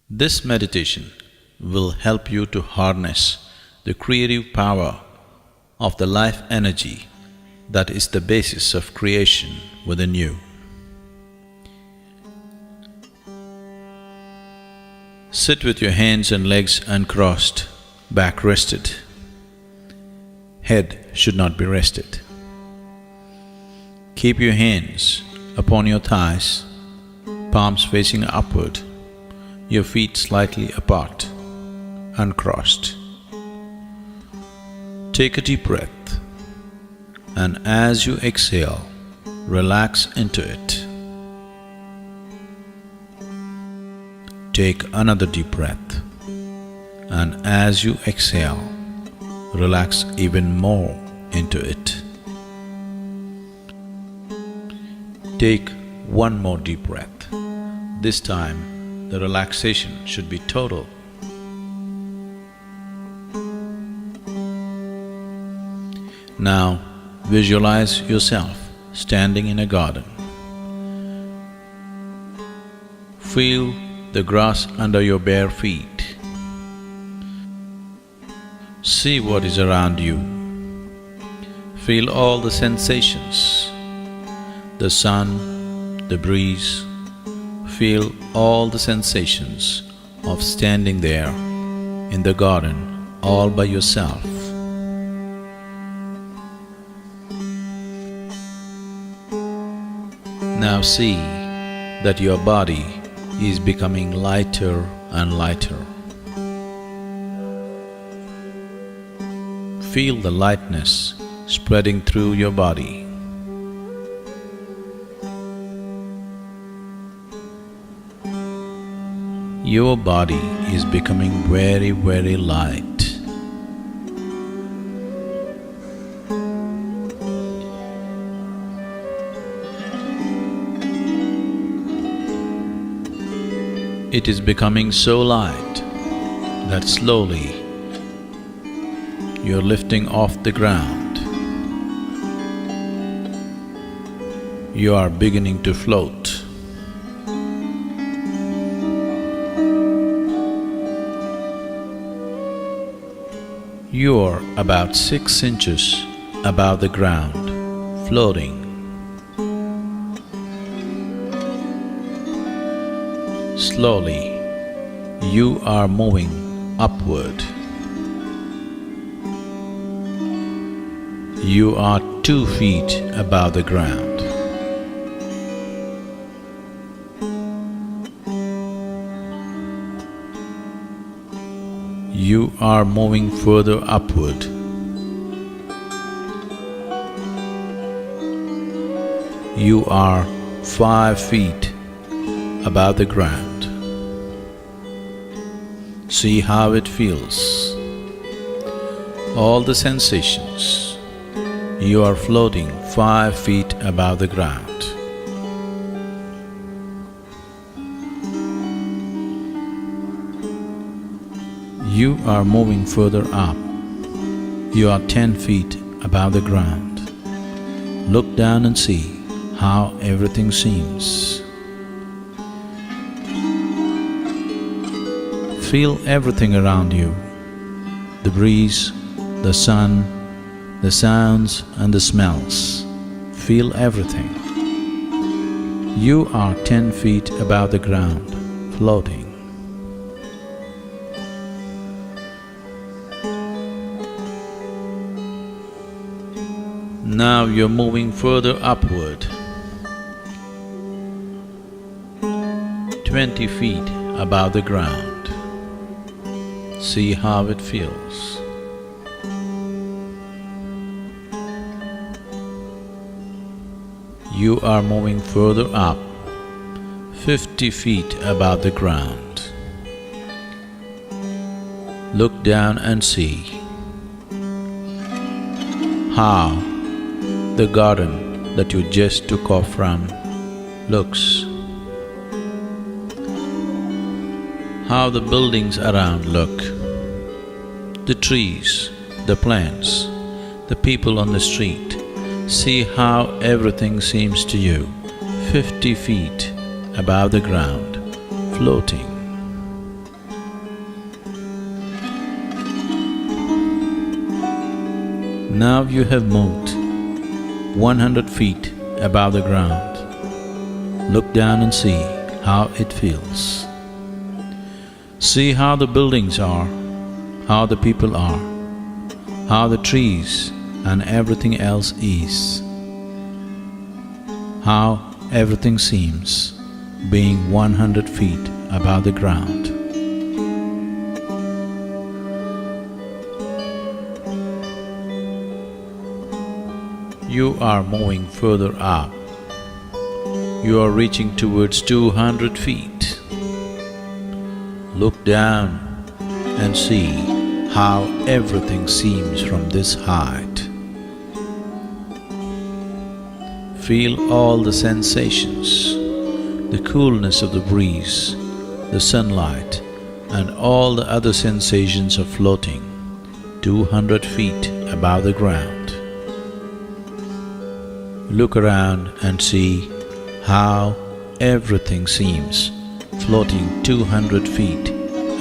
This meditation will help you to harness the creative power of the life energy that is the basis of creation within you. Sit with your hands and legs uncrossed, back rested. Head should not be rested. Keep your hands upon your thighs, palms facing upward, your feet slightly apart, uncrossed. Take a deep breath, and as you exhale, relax into it. Take another deep breath, and as you exhale, relax even more into it. Take one more deep breath. This time, the relaxation should be total. Now, visualize yourself standing in a garden. Feel the grass under your bare feet. See what is around you. Feel all the sensations, the sun, the breeze. Feel all the sensations of standing there in the garden all by yourself. Now see that your body is becoming lighter and lighter. Feel the lightness spreading through your body. Your body is becoming very, very light. It is becoming so light that slowly you're lifting off the ground. You are beginning to float. You are about 6 inches above the ground, floating. Slowly, you are moving upward. You are 2 feet above the ground. You are moving further upward. You are 5 feet above the ground. See how it feels. All the sensations. You are floating 5 feet above the ground. You are moving further up. You are 10 feet above the ground. Look down and see how everything seems. Feel everything around you, the breeze, the sun, the sounds and the smells. Feel everything. You are 10 feet above the ground, floating. Now you're moving further upward, 20 feet above the ground. See how it feels. You are moving further up, 50 feet above the ground. Look down and see how the garden that you just took off from looks. How the buildings around look, the trees, the plants, the people on the street. See how everything seems to you, 50 feet above the ground, floating. Now you have moved 100 feet above the ground. Look down and see how it feels. See how the buildings are, how the people are, how the trees and everything else is, how everything seems being 100 feet above the ground. You are moving further up. You are reaching towards 200 feet. Look down and see how everything seems from this height. Feel all the sensations, the coolness of the breeze, the sunlight, and all the other sensations of floating 200 feet above the ground. Look around and see how everything seems floating 200 feet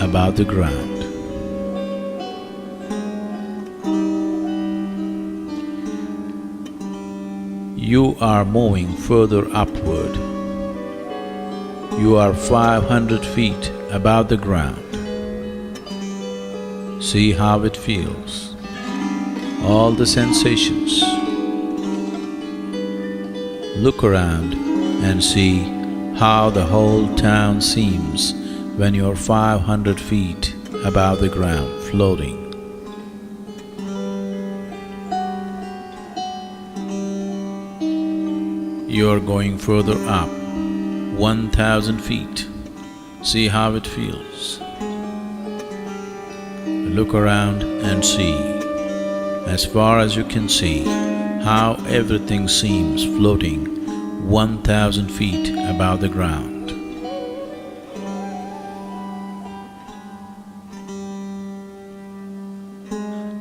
above the ground. You are moving further upward. You are 500 feet above the ground. See how it feels, all the sensations. Look around and see how the whole town seems when you're 500 feet above the ground, floating. You're going further up, 1,000 feet. See how it feels. Look around and see, as far as you can see, how everything seems floating 1,000 feet above the ground.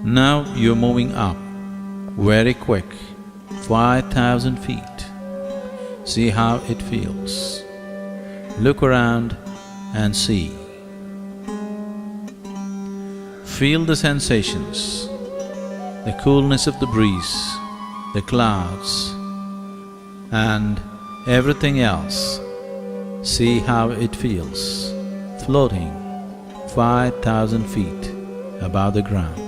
Now you're moving up, very quick, 5,000 feet. See how it feels. Look around and see. Feel the sensations, the coolness of the breeze, the clouds, and everything else. See how it feels, floating 5,000 feet above the ground.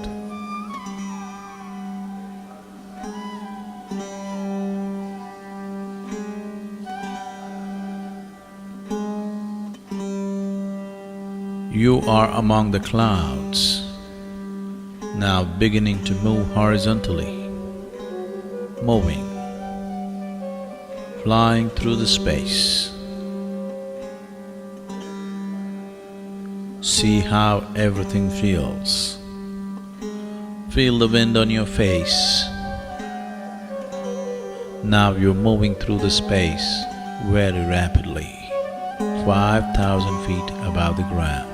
You are among the clouds, now beginning to move horizontally, moving, flying through the space. See how everything feels. Feel the wind on your face. Now you're moving through the space very rapidly, 5,000 feet above the ground.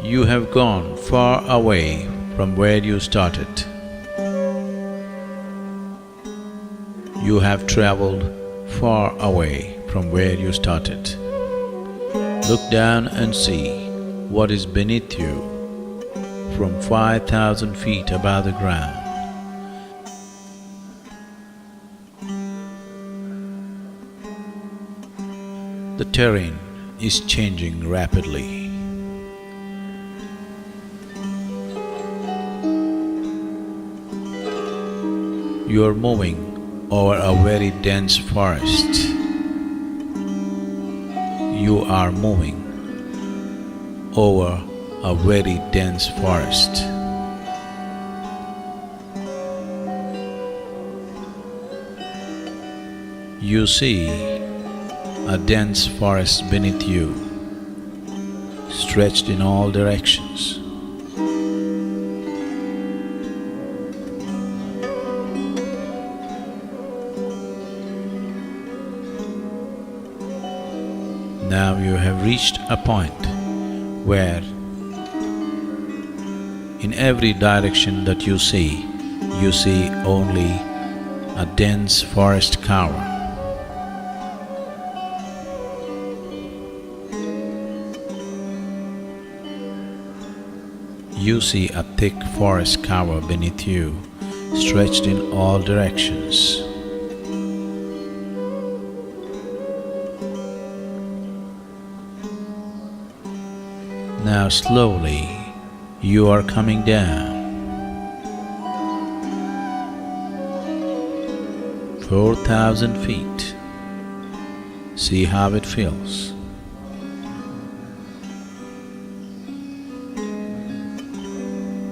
You have gone far away from where you started. You have traveled far away from where you started. Look down and see what is beneath you from 5,000 feet above the ground. The terrain is changing rapidly. You are moving over a very dense forest. You are moving over a very dense forest. You see a dense forest beneath you, stretched in all directions. Now you have reached a point where in every direction that you see only a dense forest cover. You see a thick forest cover beneath you, stretched in all directions. Now slowly you are coming down. 4,000 feet. See how it feels.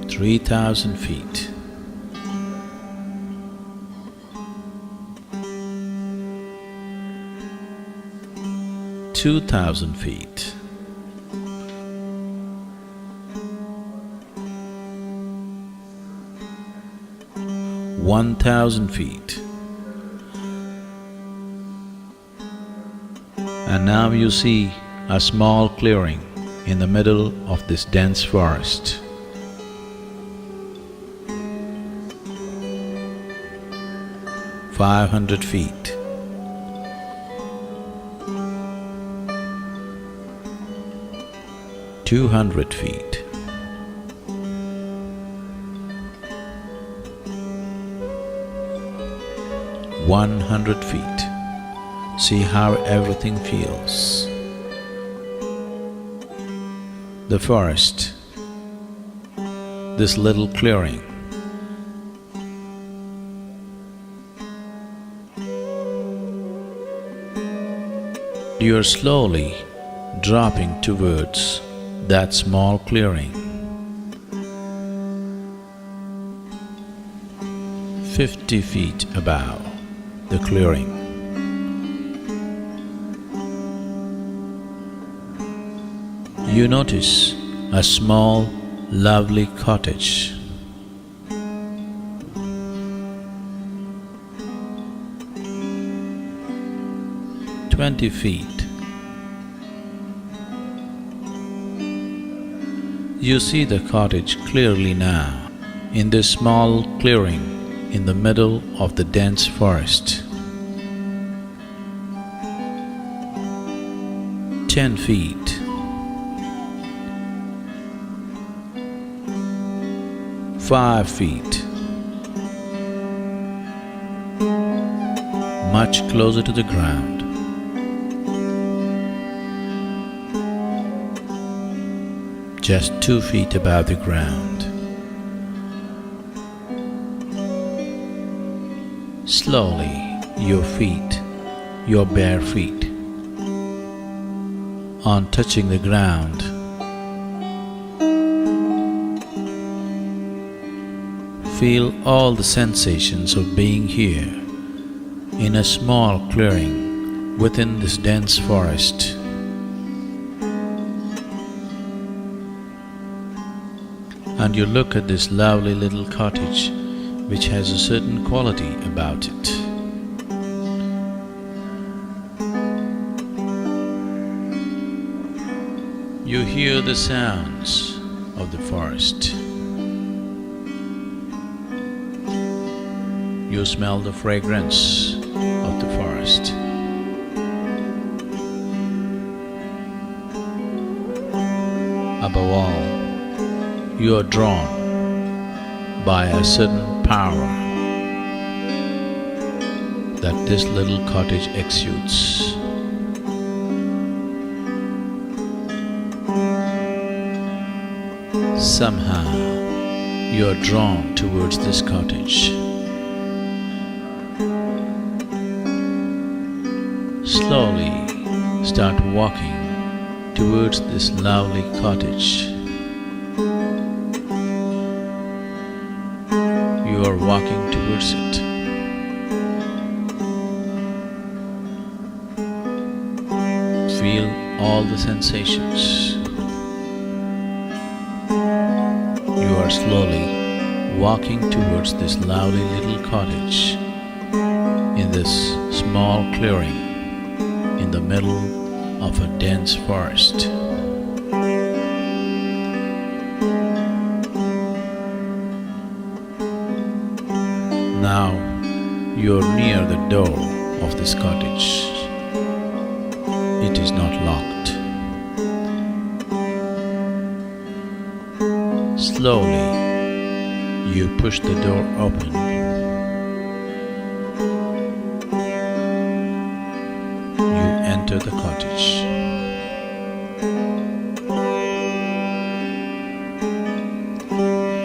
3,000 feet. 2,000 feet. 1,000 feet. And now you see a small clearing in the middle of this dense forest. 500 feet. 200 feet. 100 feet. See how everything feels. The forest, this little clearing. You are slowly dropping towards that small clearing. 50 feet above the clearing. You notice a small, lovely cottage. 20 feet. You see the cottage clearly now, in this small clearing in the middle of the dense forest. 10 feet. 5 feet. Much closer to the ground. Just 2 feet above the ground. Slowly, your feet, your bare feet, on touching the ground, feel all the sensations of being here in a small clearing within this dense forest. And you look at this lovely little cottage which has a certain quality about it. You hear the sounds of the forest. You smell the fragrance of the forest. Above all, you are drawn by a certain power that this little cottage exudes. Somehow, you are drawn towards this cottage. Slowly start walking towards this lovely cottage. You are walking towards it. Feel all the sensations. You are slowly walking towards this lovely little cottage in this small clearing in the middle of a dense forest. Now you are near the door of this cottage. It is not locked. slowly you push the door open. You enter the cottage.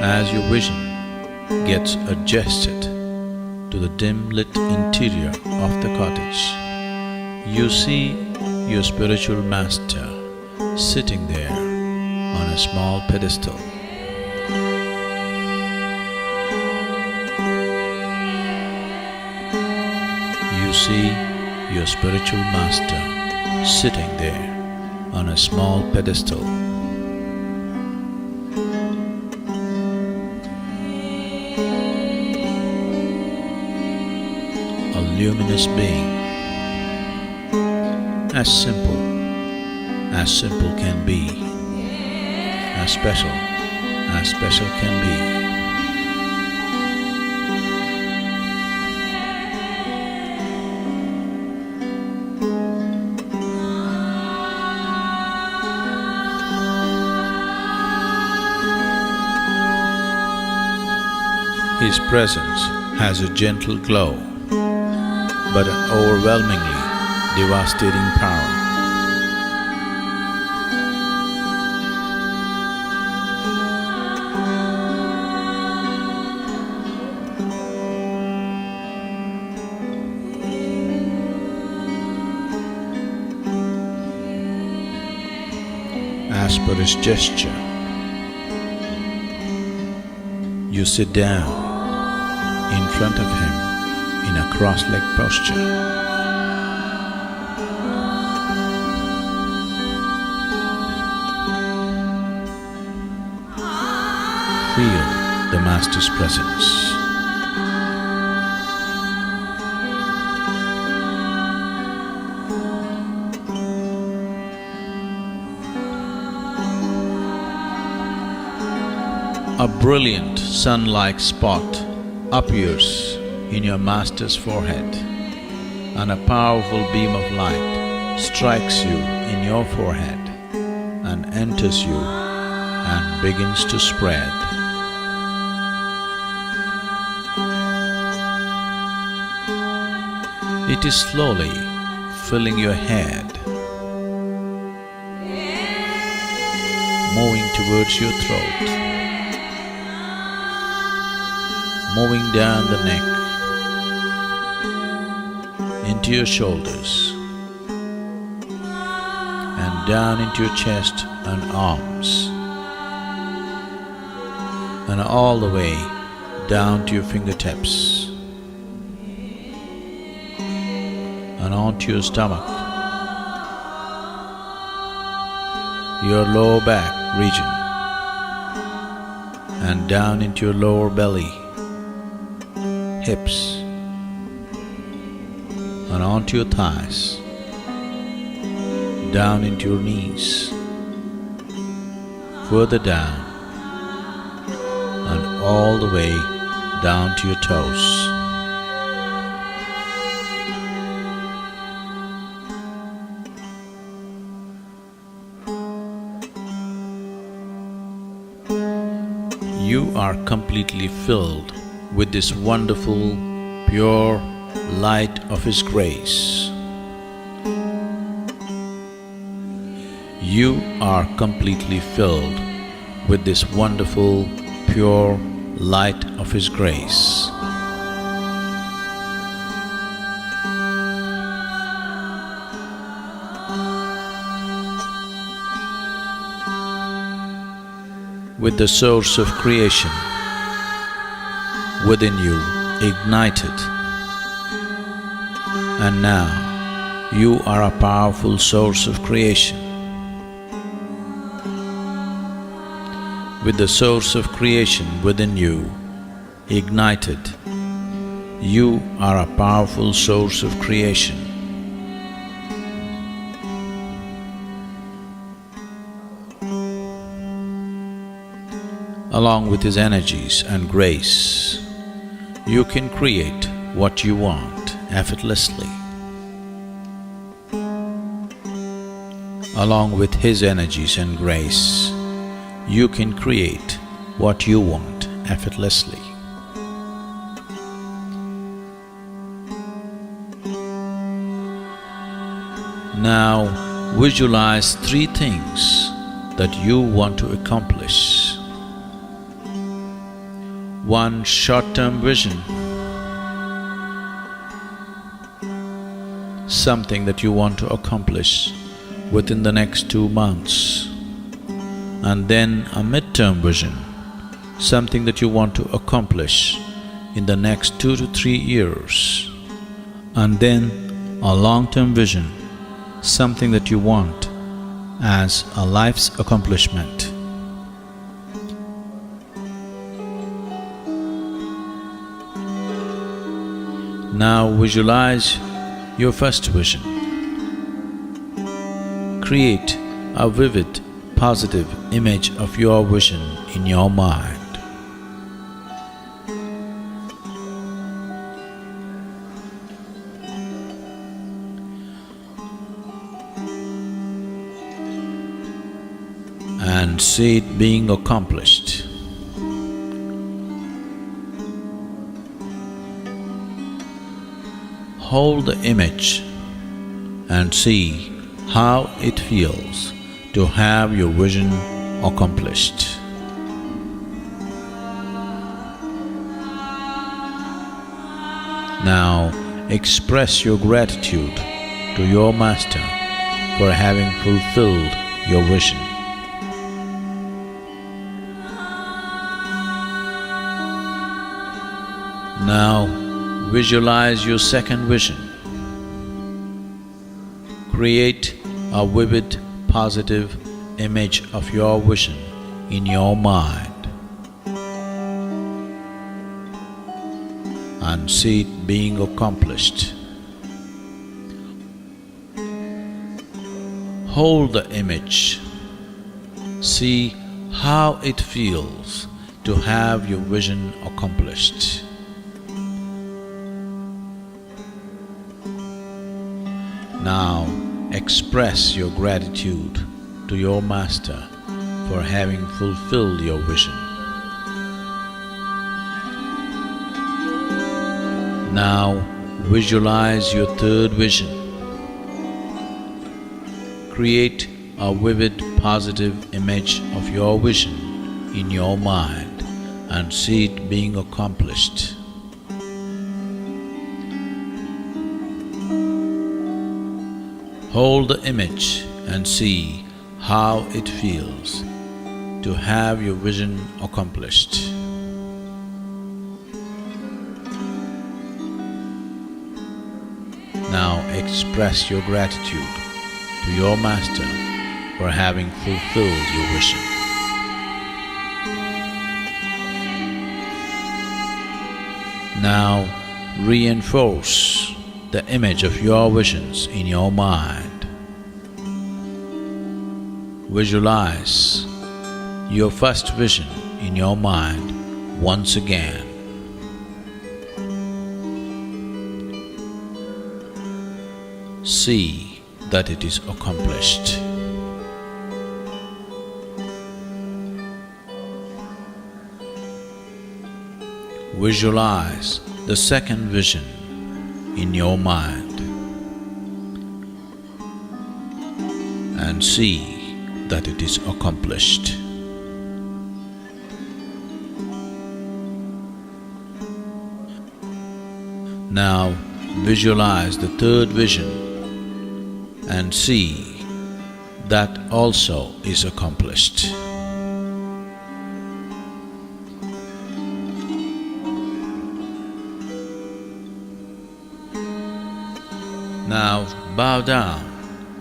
As your vision gets adjusted to the dim-lit interior of the cottage, you see your spiritual master sitting there on a small pedestal. You see your spiritual master sitting there on a small pedestal. A luminous being, as simple can be, as special can be. His presence has a gentle glow, but an overwhelmingly devastating power. As per his gesture, you sit down in front of him in a cross-legged posture. Feel the Master's presence. A brilliant sun-like spot appears in your Master's forehead, and a powerful beam of light strikes you in your forehead and enters you and begins to spread. It is slowly filling your head, moving towards your throat, moving down the neck, into your shoulders, and down into your chest and arms, and all the way down to your fingertips, and onto your stomach, your lower back region, and down into your lower belly, hips, and onto your thighs, down into your knees, further down, and all the way down to your toes. You are completely filled with this wonderful, pure light of His grace. You are completely filled with this wonderful, pure light of His grace. With the source of creation within you ignited, and now you are a powerful source of creation. With the source of creation within you ignited, you are a powerful source of creation. Along with His energies and grace, you can create what you want effortlessly. Along with His energies and grace, you can create what you want effortlessly. Now visualize 3 things that you want to accomplish. 1 short-term vision, something that you want to accomplish within the next 2 months. And then a mid-term vision, something that you want to accomplish in the next 2 to 3 years. And then a long-term vision, something that you want as a life's accomplishment. Now visualize your first vision. Create a vivid, positive image of your vision in your mind. And see it being accomplished. Hold the image and see how it feels to have your vision accomplished. Now express your gratitude to your master for having fulfilled your vision. Now visualize your second vision. Create a vivid, positive image of your vision in your mind and see it being accomplished. Hold the image. See how it feels to have your vision accomplished. Now express your gratitude to your master for having fulfilled your vision. Now visualize your third vision. Create a vivid, positive image of your vision in your mind and see it being accomplished. Hold the image and see how it feels to have your vision accomplished. Now express your gratitude to your master for having fulfilled your vision. Now reinforce the image of your visions in your mind. Visualize your first vision in your mind once again. See that it is accomplished. Visualize the second vision in your mind and see that it is accomplished. Now visualize the third vision and see that also is accomplished. Now bow down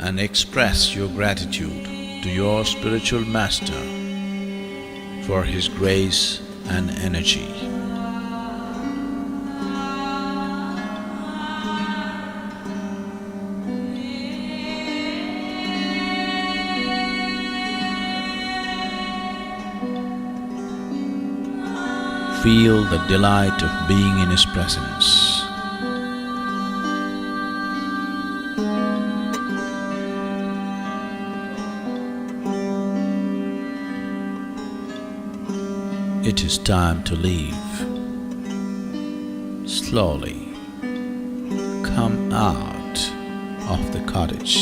and express your gratitude to your spiritual master for his grace and energy. Feel the delight of being in his presence. It is time to leave. Slowly come out of the cottage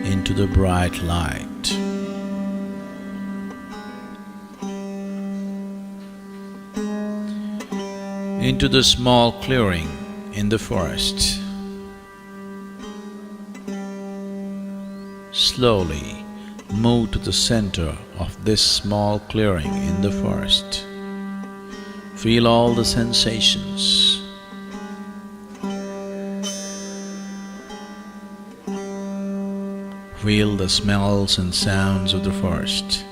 into the bright light. Into the small clearing in the forest. Slowly move to the center of this small clearing in the forest. Feel all the sensations. Feel the smells and sounds of the forest.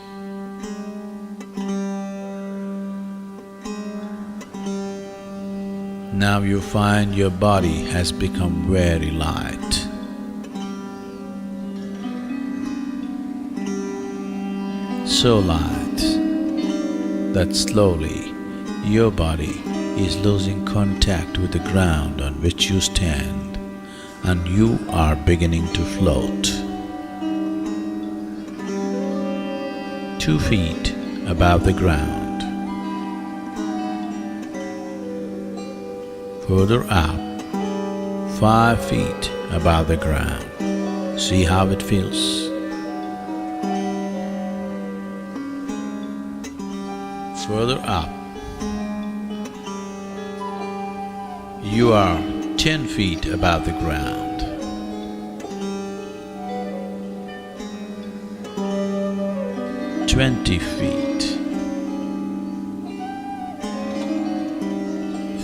Now you find your body has become very light. So light that slowly your body is losing contact with the ground on which you stand, and you are beginning to float. 2 feet above the ground. Further up, 5 feet above the ground. See how it feels? Further up, you are 10 feet above the ground. "20 feet,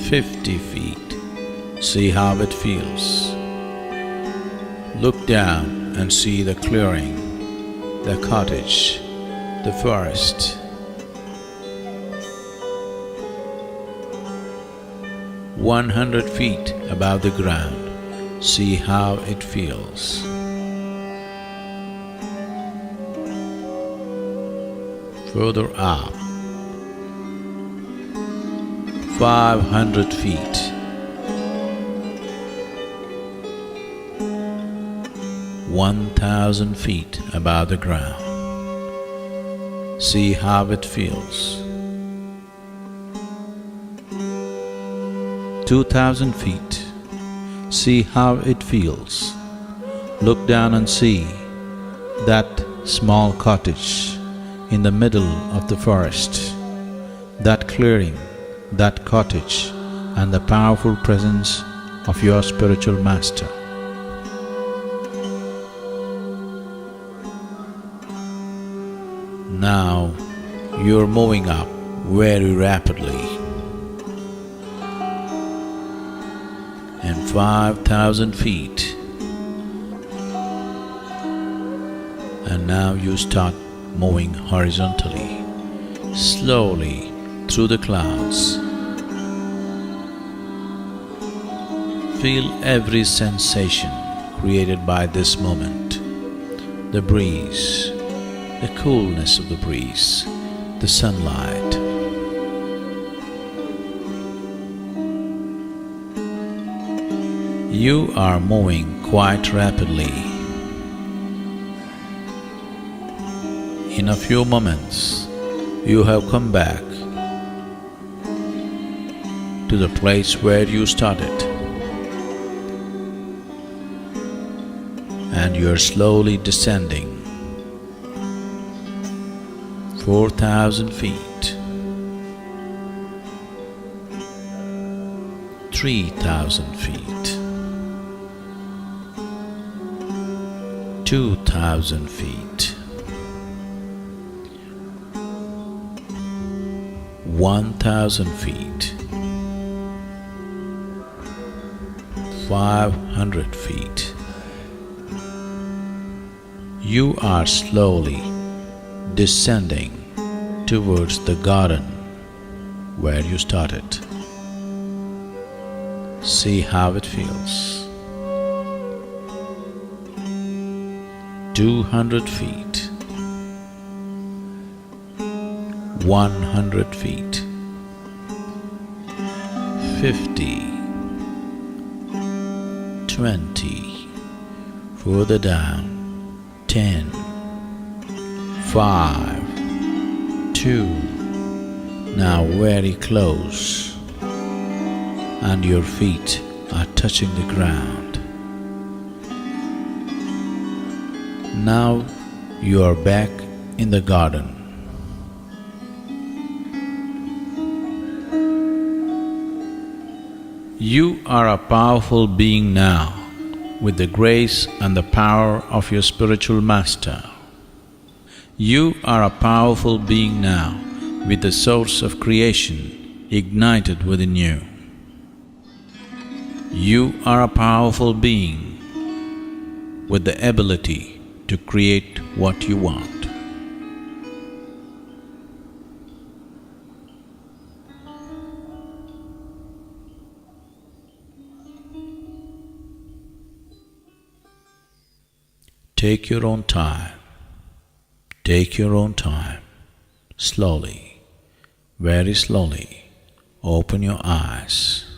50 feet. See how it feels. Look down and see the clearing, the cottage, the forest. 100 feet above the ground. See how it feels. Further up, 500 feet. 1,000 feet above the ground. See how it feels. 2,000 feet. See how it feels. Look down and see that small cottage in the middle of the forest, that clearing, that cottage, and the powerful presence of your spiritual master. Now you're moving up very rapidly, and 5,000 feet, and now you start moving horizontally, slowly through the clouds. Feel every sensation created by this moment, the breeze, the coolness of the breeze, the sunlight. You are moving quite rapidly. In a few moments, you have come back to the place where you started, and you are slowly descending 4,000 feet, 3,000 feet, 2,000 feet, 1,000 feet, 500 feet. You are slowly descending towards the garden where you started. See how it feels. 200 feet, 100 feet, 50, 20, further down, 10, 5, 2, now very close, and your feet are touching the ground. Now you are back in the garden. You are a powerful being now, with the grace and the power of your spiritual master. You are a powerful being now, with the source of creation ignited within you. You are a powerful being with the ability to create what you want. Take your own time. Take your own time. Slowly, very slowly, open your eyes.